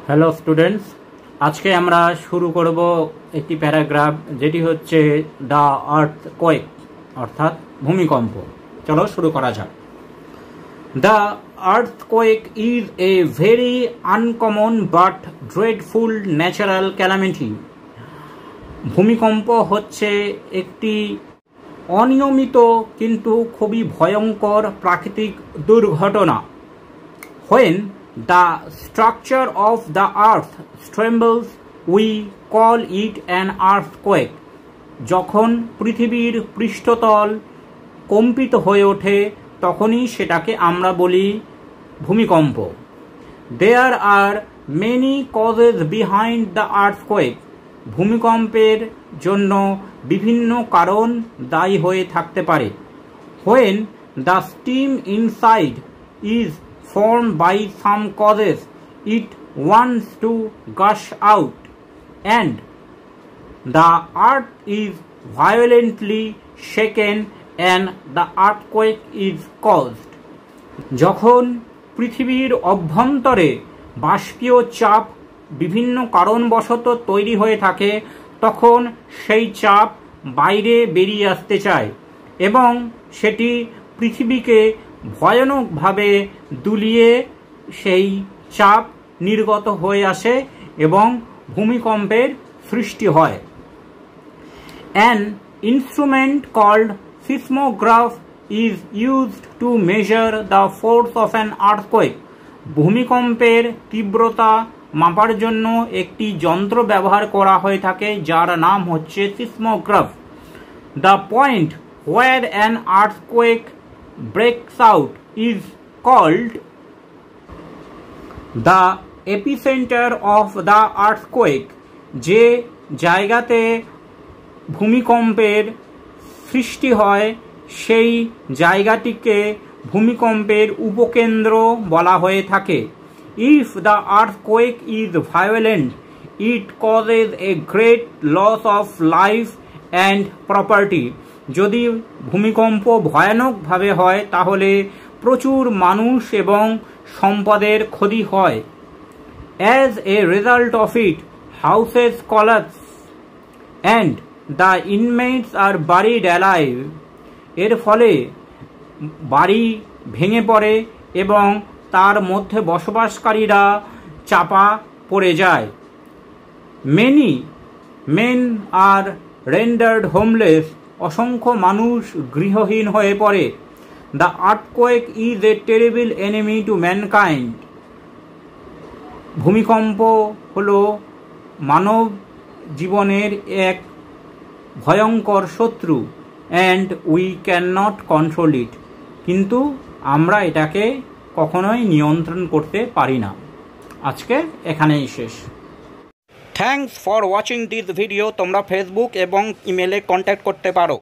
Hello students, আজকে আমরা শুরু করব একটি প্যারাগ্রাফ যেটি হচ্ছে দ্য আর্থকোয়েক অর্থাৎ ভূমিকম্প। চলো শুরু করা যাক। The earthquake is a very uncommon but dreadful natural calamity. ভূমিকম্প হচ্ছে একটি অনিয়মিত কিন্তু খুবই ভয়ঙ্কর প্রাকৃতিক দুর্ঘটনা। When the structure of the earth trembles, we call it an earthquake. যখন পৃথিবীর পৃষ্ঠতল কম্পিত হয়ে ওঠে তখনই সেটাকে আমরা বলি ভূমিকম্প। There are many causes behind the earthquake. ভূমিকম্পের জন্য বিভিন্ন কারণ দায়ী হয়ে থাকতে পারে। When the steam inside is formed by some causes, it wants to gush out, and the earth is violently shaken and the earthquake is caused. যখন পৃথিবীর অভ্যন্তরে বাষ্পীয় চাপ বিভিন্ন কারণবশত তৈরি হয়ে থাকে তখন সেই চাপ বাইরে বেরিয়ে আসতে চায় এবং সেটি পৃথিবীকে ভয়ানকভাবে দুলিয়ে সেই চাপ নির্গত হয়ে আসে এবং ভূমিকম্পের সৃষ্টি হয়। An instrument called seismograph is used to measure the force of an earthquake. ভূমিকম্পের তীব্রতা মাপার জন্য একটি যন্ত্র ব্যবহার করা হয়ে থাকে যার নাম হচ্ছে seismograph. The point where an earthquake breaks out is called the epicenter of the earthquake. যে জায়গাতে ভূমিকম্পের সৃষ্টি হয় সেই জায়গাটিকে ভূমিকম্পের উপকেন্দ্র বলা হয়ে থাকে। If the earthquake is violent, it causes a great loss of life and property. যদি ভূমিকম্প ভয়ানকভাবে হয় তাহলে প্রচুর মানুষ এবং সম্পদের ক্ষতি হয়। As a result of it, houses collapse and the inmates are buried alive. এর ফলে বাড়ি ভেঙে পড়ে এবং তার মধ্যে বসবাসকারীরা চাপা পড়ে যায়। Many men are rendered homeless. অসংখ্য মানুষ গৃহহীন হয়ে পড়ে। The earthquake is a terrible enemy to mankind. ভূমিকম্প হলো মানব জীবনের এক ভয়ঙ্কর শত্রু and we cannot control it. কিন্তু আমরা এটাকে কখনোই নিয়ন্ত্রণ করতে পারি না। আজকে এখানেই শেষ। Thanks for watching this video. তোমরা ফেসবুক এবং ইমেলে কন্ট্যাক্ট করতে পারো।